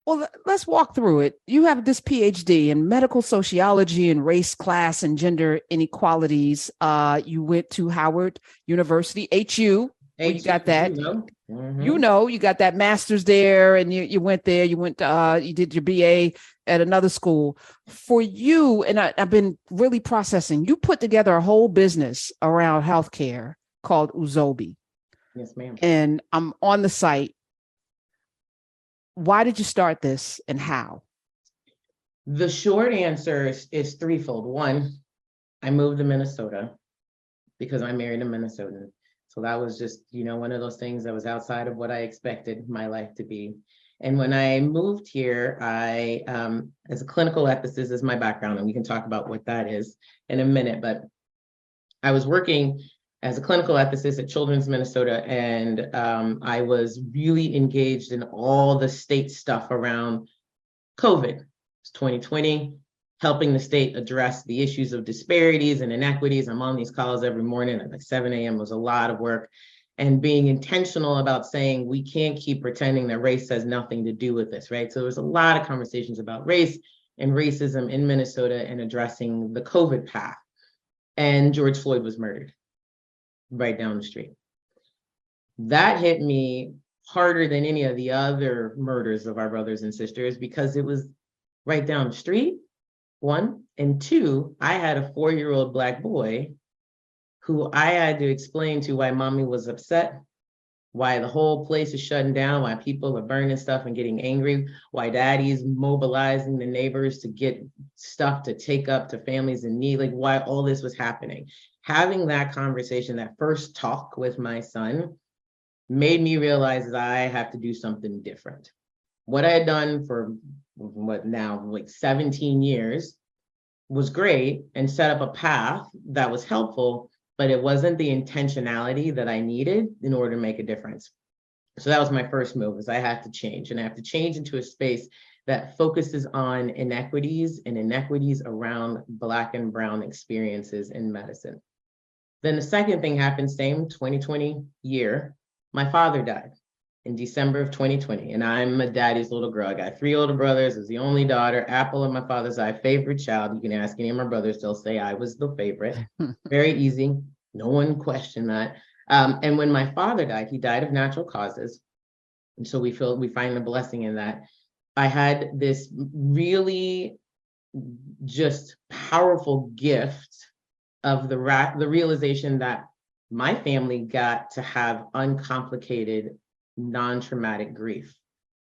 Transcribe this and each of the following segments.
Well, let's walk through it. You have this PhD in medical sociology and race, class, and gender inequalities. You went to Howard University, HU, where you got that. You got that master's there, and you went there. You did your BA at another school. For you, and I've been really processing. You put together a whole business around healthcare called UzObi. Yes, ma'am. And I'm on the site. Why did you start this and how? The short answer is threefold. One, I moved to Minnesota because I married a Minnesotan. So that was just, one of those things that was outside of what I expected my life to be. And when I moved here, I, as a clinical ethicist is my background, and we can talk about what that is in a minute, but I was working as a clinical ethicist at Children's Minnesota, and I was really engaged in all the state stuff around COVID. It's 2020, helping the state address the issues of disparities and inequities. I'm on these calls every morning at like 7 a.m. was a lot of work, and being intentional about saying we can't keep pretending that race has nothing to do with this, right? So there was a lot of conversations about race and racism in Minnesota and addressing the COVID path. And George Floyd was murdered right down the street. That hit me harder than any of the other murders of our brothers and sisters because it was right down the street, one. And two, I had a 4-year-old Black boy who I had to explain to why mommy was upset, why the whole place is shutting down, why people are burning stuff and getting angry, why daddy's mobilizing the neighbors to get stuff to take up to families in need, like why all this was happening. Having that conversation, that first talk with my son, made me realize that I have to do something different. What I had done for like 17 years was great and set up a path that was helpful, but it wasn't the intentionality that I needed in order to make a difference. So that was my first move, is I had to change, and I have to change into a space that focuses on inequities and inequities around Black and Brown experiences in medicine. Then the second thing happened, same 2020 year, my father died in December of 2020, and I'm a daddy's little girl. I got 3 older brothers, was the only daughter, apple of my father's eye, favorite child. You can ask any of my brothers, they'll say I was the favorite. Very easy, no one questioned that. And when my father died, he died of natural causes. And so we find the blessing in that. I had this really just powerful gift of the realization that my family got to have uncomplicated, non-traumatic grief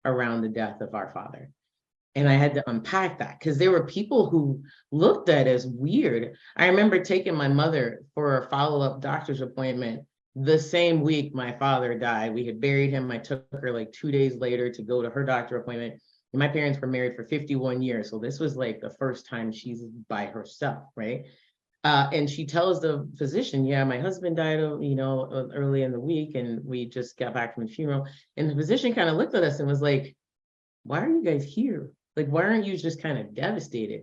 around the death of our father. And I had to unpack that because there were people who looked at it as weird. I remember taking my mother for a follow-up doctor's appointment the same week my father died. We had buried him. I took her like 2 days later to go to her doctor appointment. And my parents were married for 51 years. So this was like the first time she's by herself, right? And she tells the physician, yeah, my husband died, early in the week, and we just got back from the funeral. And the physician kind of looked at us and was like, why are you guys here? Like, why aren't you just kind of devastated?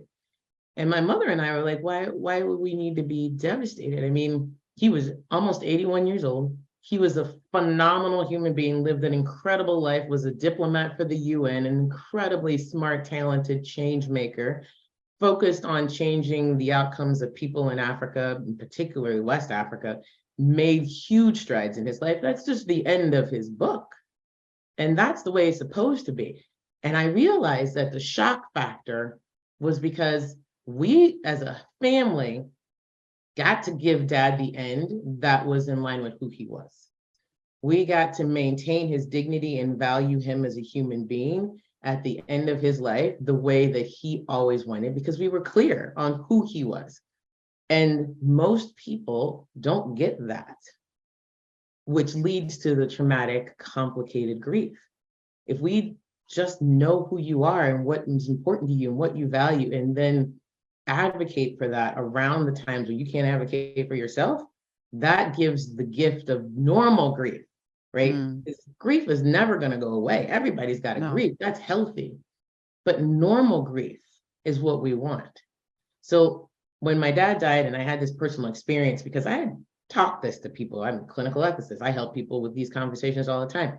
And my mother and I were like, why would we need to be devastated? I mean, he was almost 81 years old. He was a phenomenal human being, lived an incredible life, was a diplomat for the UN, an incredibly smart, talented change maker, focused on changing the outcomes of people in Africa, particularly West Africa, made huge strides in his life. That's just the end of his book. And that's the way it's supposed to be. And I realized that the shock factor was because we as a family got to give dad the end that was in line with who he was. We got to maintain his dignity and value him as a human being at the end of his life the way that he always wanted, because we were clear on who he was. And most people don't get that, which leads to the traumatic, complicated grief. If we just know who you are and what is important to you and what you value, and then advocate for that around the times when you can't advocate for yourself, that gives the gift of normal grief, right? Grief is never going to go away. Everybody's got to grieve. That's healthy. But normal grief is what we want. So when my dad died, and I had this personal experience, because I had talked this to people, I'm a clinical ethicist, I help people with these conversations all the time.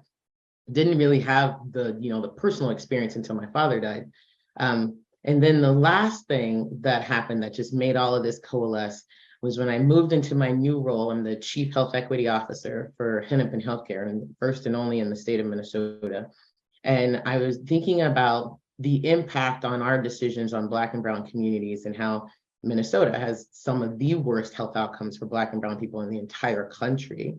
Didn't really have the personal experience until my father died. And then the last thing that happened that just made all of this coalesce was when I moved into my new role. I'm the Chief Health Equity Officer for Hennepin Healthcare, and first and only in the state of Minnesota. And I was thinking about the impact on our decisions on Black and Brown communities, and how Minnesota has some of the worst health outcomes for Black and Brown people in the entire country,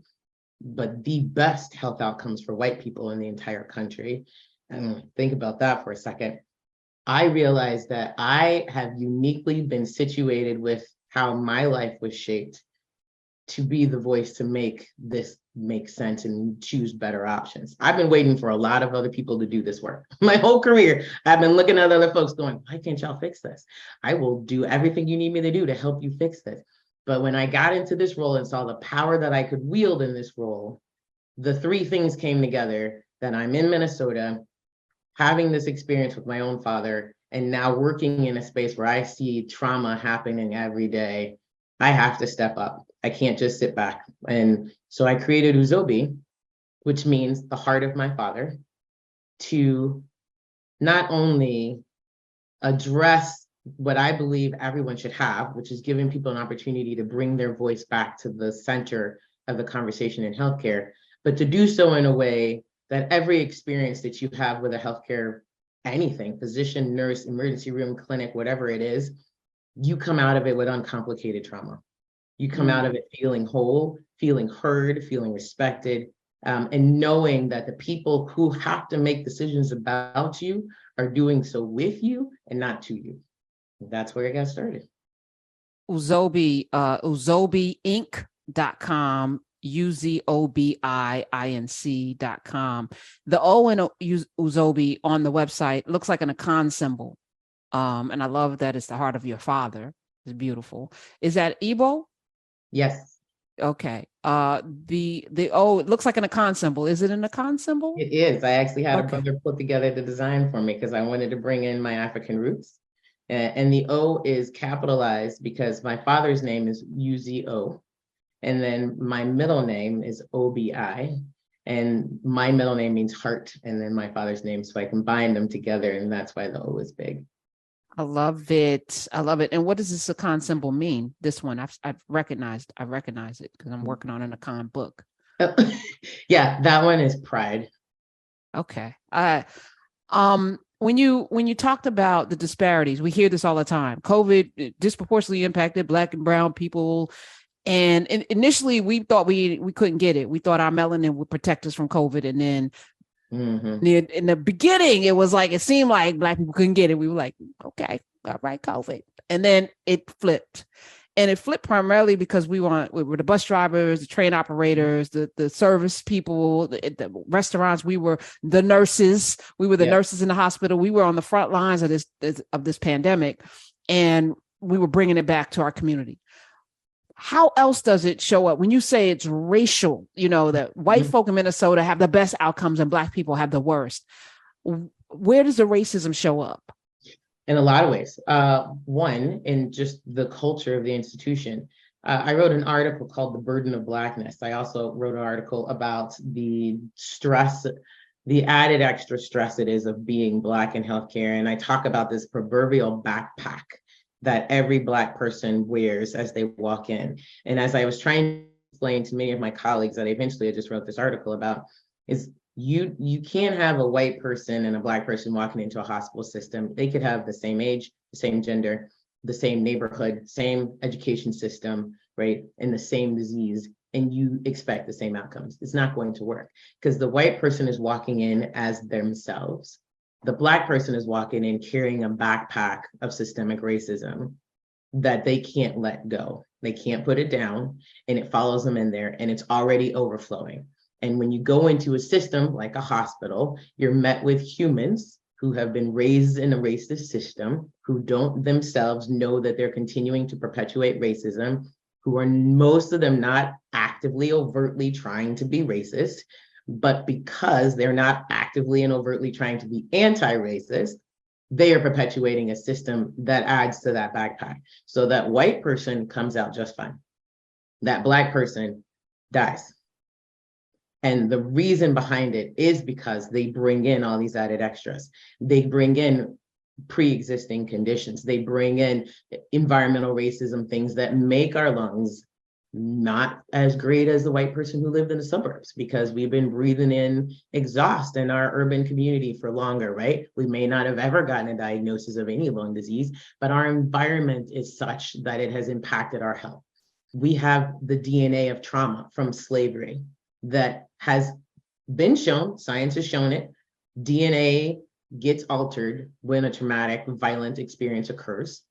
but the best health outcomes for white people in the entire country. And think about that for a second. I realized that I have uniquely been situated with how my life was shaped to be the voice to make this make sense and choose better options. I've been waiting for a lot of other people to do this work. My whole career, I've been looking at other folks going, why can't y'all fix this? I will do everything you need me to do to help you fix this. But when I got into this role and saw the power that I could wield in this role, the three things came together: that I'm in Minnesota, having this experience with my own father, and now working in a space where I see trauma happening every day. I have to step up. I can't just sit back. And so I created UzObi, which means the heart of my father, to not only address what I believe everyone should have, which is giving people an opportunity to bring their voice back to the center of the conversation in healthcare, but to do so in a way that every experience that you have with a healthcare, anything, physician, nurse, emergency room, clinic, whatever it is, you come out of it with uncomplicated trauma. You come out of it feeling whole, feeling heard, feeling respected, and knowing that the people who have to make decisions about you are doing so with you and not to you. That's where I got started. UzObi, UzObiinc.com, UzObiinc.com. The O in UzObi on the website looks like an icon symbol. And I love that it's the heart of your father. It's beautiful. Is that Igbo? Yes. Okay. The O, it looks like an icon symbol. Is it an icon symbol? It is. I actually had a brother put together the design for me because I wanted to bring in my African roots. And the O is capitalized because my father's name is UzO. And then my middle name is OBI. And my middle name means heart. And then my father's name. So I combined them together. And that's why the O is big. I love it. I love it. And what does this icon symbol mean? This one, I've recognized. I recognize it because I'm working on an icon book. Yeah, that one is pride. Okay. When you talked about the disparities, we hear this all the time. COVID disproportionately impacted Black and Brown people. And initially we thought we couldn't get it. We thought our melanin would protect us from COVID. And then in the beginning, it was like, it seemed like Black people couldn't get it. We were like, okay, all right, COVID. And then it flipped. And it flipped primarily because we were the bus drivers, the train operators, the service people, the restaurants. We were the nurses. We were the nurses in the hospital. We were on the front lines of this pandemic, and we were bringing it back to our community. How else does it show up when you say it's racial? That white folk in Minnesota have the best outcomes and Black people have the worst. Where does the racism show up? In a lot of ways. One, in just the culture of the institution. I wrote an article called The Burden of Blackness. I also wrote an article about the stress, the added extra stress it is of being Black in healthcare. And I talk about this proverbial backpack that every Black person wears as they walk in. And as I was trying to explain to many of my colleagues that eventually I just wrote this article about, is you can't have a white person and a Black person walking into a hospital system. They could have the same age, the same gender, the same neighborhood, same education system, right? And the same disease, and you expect the same outcomes. It's not going to work because the white person is walking in as themselves. The Black person is walking in carrying a backpack of systemic racism that they can't let go. They can't put it down, and it follows them in there, and it's already overflowing. And when you go into a system like a hospital, you're met with humans who have been raised in a racist system, who don't themselves know that they're continuing to perpetuate racism, who are most of them not actively, overtly trying to be racist, but because they're not actively and overtly trying to be anti-racist, they are perpetuating a system that adds to that backpack. So that white person comes out just fine. That Black person dies. And the reason behind it is because they bring in all these added extras. They bring in pre-existing conditions. They bring in environmental racism, things that make our lungs not as great as the white person who lived in the suburbs, because we've been breathing in exhaust in our urban community for longer, right? We may not have ever gotten a diagnosis of any lung disease, but our environment is such that it has impacted our health. We have the DNA of trauma from slavery that has been shown, science has shown it, DNA gets altered when a traumatic, violent experience occurs.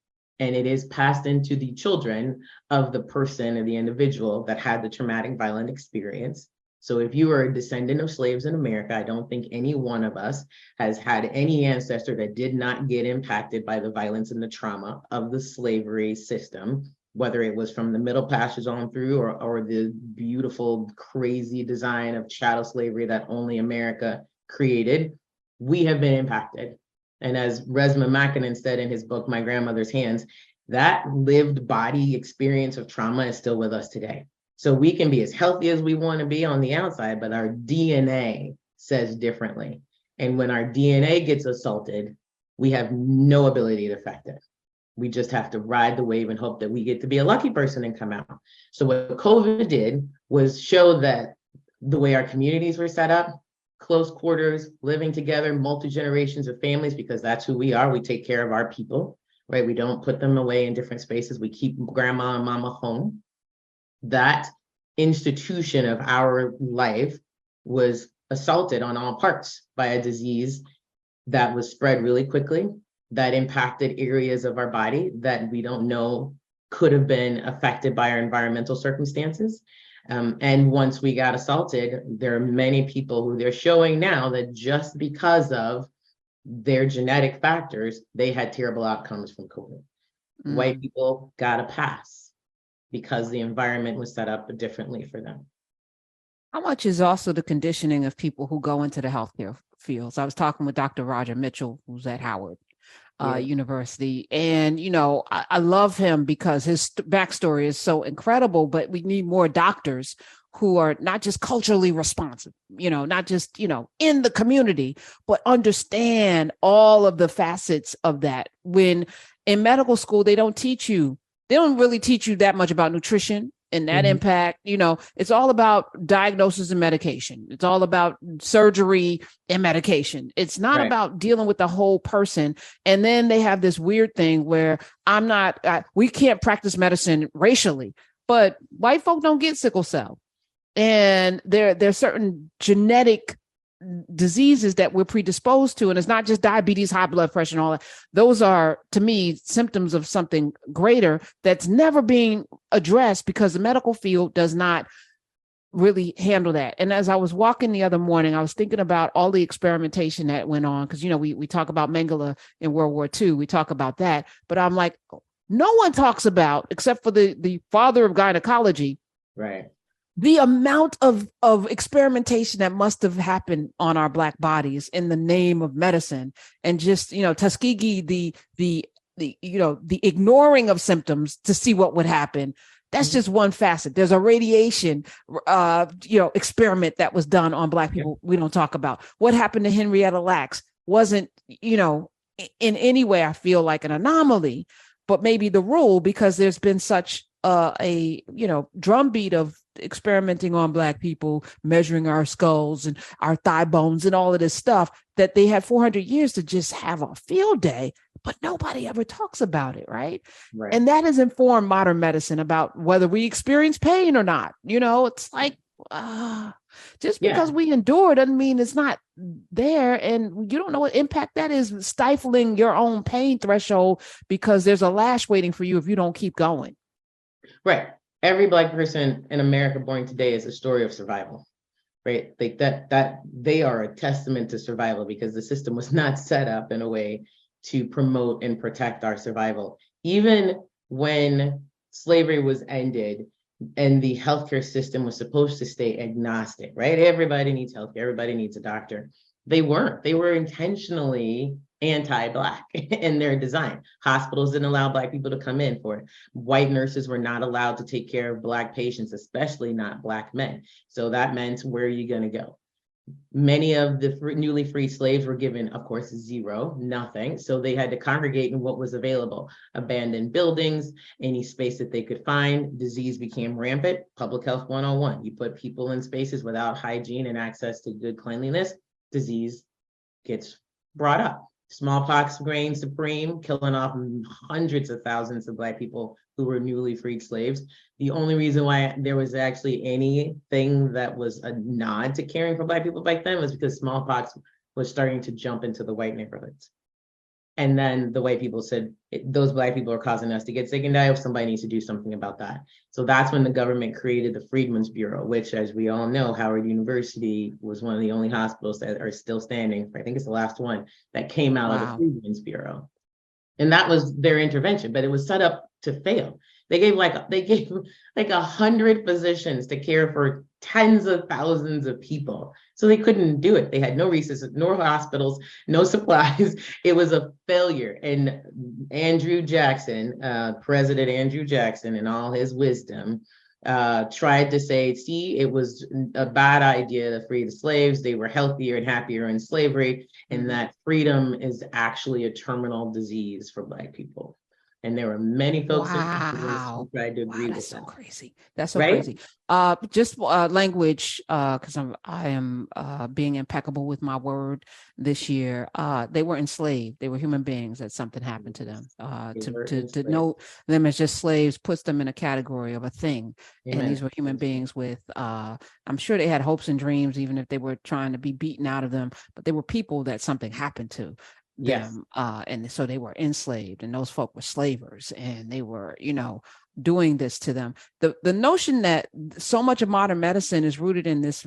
And it is passed into the children of the person or the individual that had the traumatic, violent experience. So if you are a descendant of slaves in America, I don't think any one of us has had any ancestor that did not get impacted by the violence and the trauma of the slavery system, whether it was from the Middle Passage on through or the beautiful, crazy design of chattel slavery that only America created. We have been impacted. And as Resmaa Menakem said in his book, My Grandmother's Hands, that lived body experience of trauma is still with us today. So we can be as healthy as we want to be on the outside, but our DNA says differently. And when our DNA gets assaulted, we have no ability to affect it. We just have to ride the wave and hope that we get to be a lucky person and come out. So what COVID did was show that the way our communities were set up, close quarters, living together, multi-generations of families, because that's who we are. We take care of our people, right? We don't put them away in different spaces. We keep grandma and mama home. That institution of our life was assaulted on all parts by a disease that was spread really quickly, that impacted areas of our body that we don't know could have been affected by our environmental circumstances. And once we got assaulted, there are many people who they're showing now that just because of their genetic factors, they had terrible outcomes from COVID. White people got a pass because the environment was set up differently for them. How much is also the conditioning of people who go into the healthcare fields? I was talking with Dr. Roger Mitchell, who's at Howard University. And, you know, I love him because his backstory is so incredible, but we need more doctors who are not just culturally responsive, you know, not just, you know, in the community, but understand all of the facets of that. When in medical school, they don't really teach you that much about nutrition and that impact. You know, it's all about diagnosis and medication. It's all about surgery and medication. It's not about dealing with the whole person. And then they have this weird thing where we can't practice medicine racially, but white folk don't get sickle cell. And there's certain genetic diseases that we're predisposed to. And it's not just diabetes, high blood pressure, and all that. Those are, to me, symptoms of something greater that's never being addressed because the medical field does not really handle that. And as I was walking the other morning, I was thinking about all the experimentation that went on. Because, you know, we talk about Mengele in World War II. We talk about that. But I'm like, no one talks about, except for the father of gynecology, the amount of experimentation that must have happened on our Black bodies in the name of medicine. And just, you know, Tuskegee, the ignoring of symptoms to see what would happen. That's just one facet. There's a radiation, experiment that was done on Black people. We don't talk about. What happened to Henrietta Lacks wasn't, you know, in any way, I feel like an anomaly, but maybe the rule, because there's been such a drumbeat of experimenting on Black people, measuring our skulls and our thigh bones and all of this stuff, that they had 400 years to just have a field day, but nobody ever talks about it, right? And that has informed modern medicine about whether we experience pain or not. You know, it's like, just because we endure doesn't mean it's not there. And you don't know what impact that is, stifling your own pain threshold because there's a lash waiting for you if you don't keep going. Right. Every Black person in America born today is a story of survival, right? Like that they are a testament to survival because the system was not set up in a way to promote and protect our survival. Even when slavery was ended and the healthcare system was supposed to stay agnostic, right? Everybody needs healthcare, everybody needs a doctor. They weren't. They were intentionally anti-Black in their design. Hospitals didn't allow Black people to come in for it. White nurses were not allowed to take care of Black patients, especially not Black men. So that meant, where are you going to go? Many of the newly freed slaves were given, of course, zero, nothing. So they had to congregate in what was available. Abandoned buildings, any space that they could find. Disease became rampant. Public health 101. You put people in spaces without hygiene and access to good cleanliness, disease gets brought up. Smallpox reigned supreme, killing off hundreds of thousands of Black people who were newly freed slaves. The only reason why there was actually anything that was a nod to caring for Black people back then was because smallpox was starting to jump into the white neighborhoods. And then the white people said, those Black people are causing us to get sick and die. Somebody needs to do something about that. So that's when the government created the Freedmen's Bureau, which, as we all know, Howard University was one of the only hospitals that are still standing. I think it's the last one that came out of the Freedmen's Bureau. And that was their intervention, but it was set up to fail. They gave like 100 physicians to care for tens of thousands of people. So they couldn't do it. They had no resources, no hospitals, no supplies. It was a failure. And Andrew Jackson, President Andrew Jackson, in all his wisdom, tried to say, see, it was a bad idea to free the slaves. They were healthier and happier in slavery, and that freedom is actually a terminal disease for Black people. And there were many folks who tried to agree with that. That's so crazy. That's so crazy. Just language, because I am being impeccable with my word this year. They were enslaved. They were human beings that something happened to them. To know them as just slaves puts them in a category of a thing. Amen. And these were human beings with, I'm sure they had hopes and dreams, even if they were trying to be beaten out of them, but they were people that something happened to. Them, and so they were enslaved, and those folk were slavers, and they were, doing this to them. The notion that so much of modern medicine is rooted in this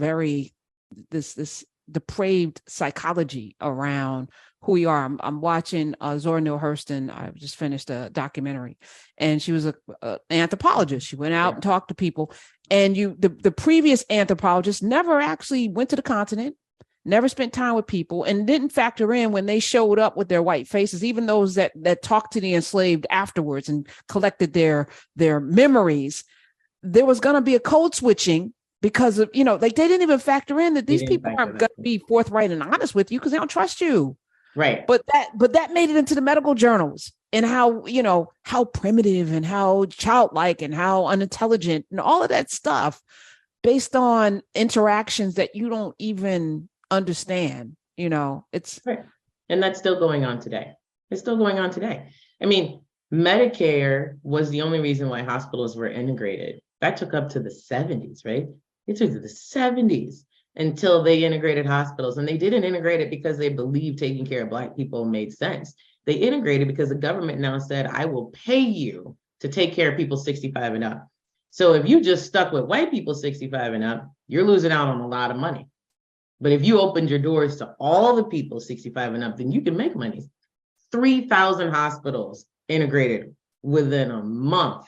this depraved psychology around who we are. I'm watching Zora Neale Hurston. I just finished a documentary, and she was an anthropologist. She went out and talked to people, and the previous anthropologist never actually went to the continent, never spent time with people, and didn't factor in when they showed up with their white faces, even those that talked to the enslaved afterwards and collected their memories. There was going to be a code switching because of, they didn't even factor in that these people aren't going to be forthright and honest with you because they don't trust you. Right. But that made it into the medical journals, and how primitive and how childlike and how unintelligent and all of that stuff based on interactions that you don't even understand, it's right. And that's still going on today. It's still going on today. I mean, Medicare was the only reason why hospitals were integrated. That took up to the 70s, right? It took to the 70s until they integrated hospitals. And they didn't integrate it because they believed taking care of Black people made sense. They integrated because the government now said, I will pay you to take care of people 65 and up. So if you just stuck with white people 65 and up, you're losing out on a lot of money. But if you opened your doors to all the people 65 and up, then you can make money. 3,000 hospitals integrated within a month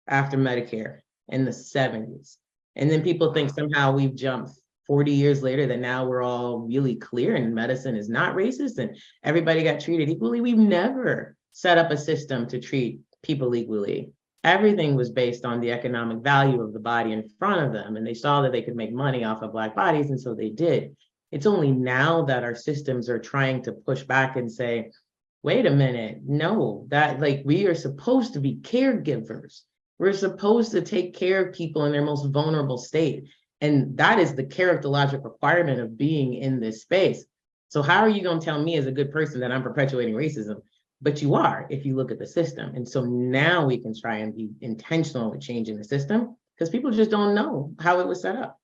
after Medicare in the 70s. And then people think somehow we've jumped 40 years later that now we're all really clear and medicine is not racist and everybody got treated equally. We've never set up a system to treat people equally. Everything was based on the economic value of the body in front of them. And they saw that they could make money off of Black bodies. And so they did. It's only now that our systems are trying to push back and say, wait a minute, no, that we are supposed to be caregivers. We're supposed to take care of people in their most vulnerable state. And that is the characterological requirement of being in this space. So how are you going to tell me as a good person that I'm perpetuating racism? But you are, if you look at the system. And so now we can try and be intentional with changing the system because people just don't know how it was set up.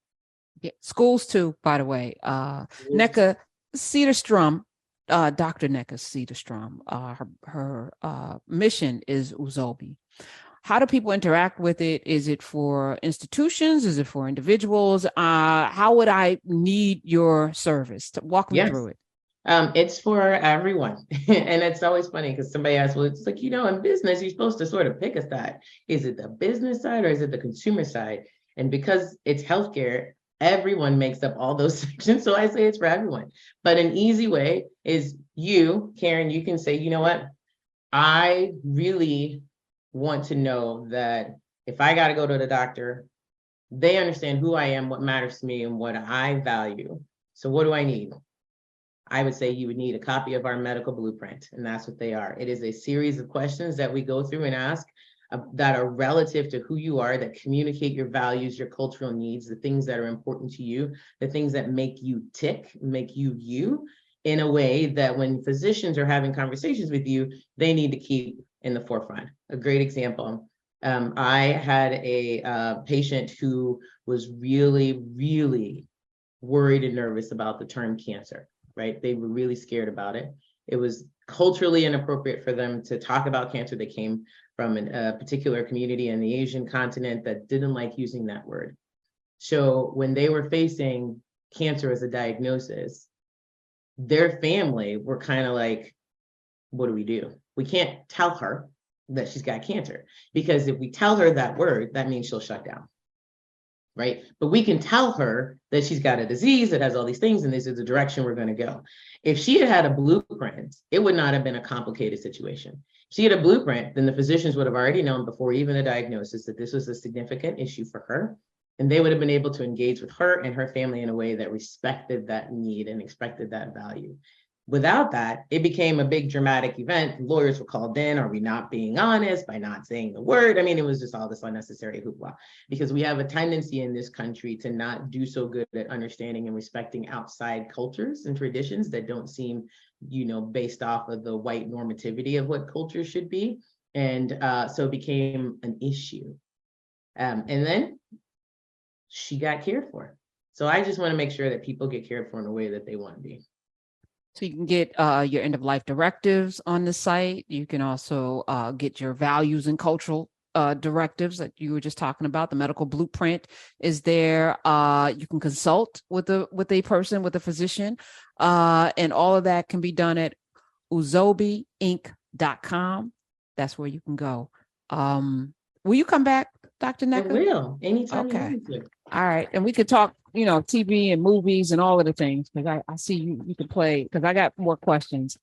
Yeah, schools too, by the way. Nneka Sederstrom, Dr. Nneka Sederstrom, her mission is UzObi. How do people interact with it? Is it for institutions? Is it for individuals? How would I need your service? Walk me through it. It's for everyone. And it's always funny because somebody asks, well, it's like, in business, you're supposed to sort of pick a side. Is it the business side or is it the consumer side? And because it's healthcare, everyone makes up all those sections. So I say it's for everyone. But an easy way is you, Karen, you can say, you know what? I really want to know that if I got to go to the doctor, they understand who I am, what matters to me, and what I value. So what do I need? I would say you would need a copy of our medical blueprint, and that's what they are. It is a series of questions that we go through and ask that are relative to who you are, that communicate your values, your cultural needs, the things that are important to you, the things that make you tick, make you you, in a way that when physicians are having conversations with you, they need to keep in the forefront. A great example. I had a patient who was really, really worried and nervous about the term cancer, right? They were really scared about it. It was culturally inappropriate for them to talk about cancer. They came from a particular community in the Asian continent that didn't like using that word. So when they were facing cancer as a diagnosis, their family were kind of like, what do we do? We can't tell her that she's got cancer, because if we tell her that word, that means she'll shut down. Right? But we can tell her that she's got a disease that has all these things, and this is the direction we're going to go. If she had a blueprint, it would not have been a complicated situation. If she had a blueprint, then the physicians would have already known before even a diagnosis that this was a significant issue for her, and they would have been able to engage with her and her family in a way that respected that need and expected that value. Without that, it became a big dramatic event. Lawyers were called in. Are we not being honest by not saying the word? I mean, it was just all this unnecessary hoopla, because we have a tendency in this country to not do so good at understanding and respecting outside cultures and traditions that don't seem, based off of the white normativity of what culture should be. And so it became an issue. And then she got cared for. So I just want to make sure that people get cared for in a way that they want to be. So you can get your end of life directives on the site. You can also get your values and cultural directives that you were just talking about. The medical blueprint is there. You can consult with a physician, and all of that can be done at UzObiInc.com. That's where you can go. Will you come back, Dr. Nneka? I will, anytime. Okay. You need to. All right. And we could talk, TV and movies and all of the things, because I see you can play, because I got more questions.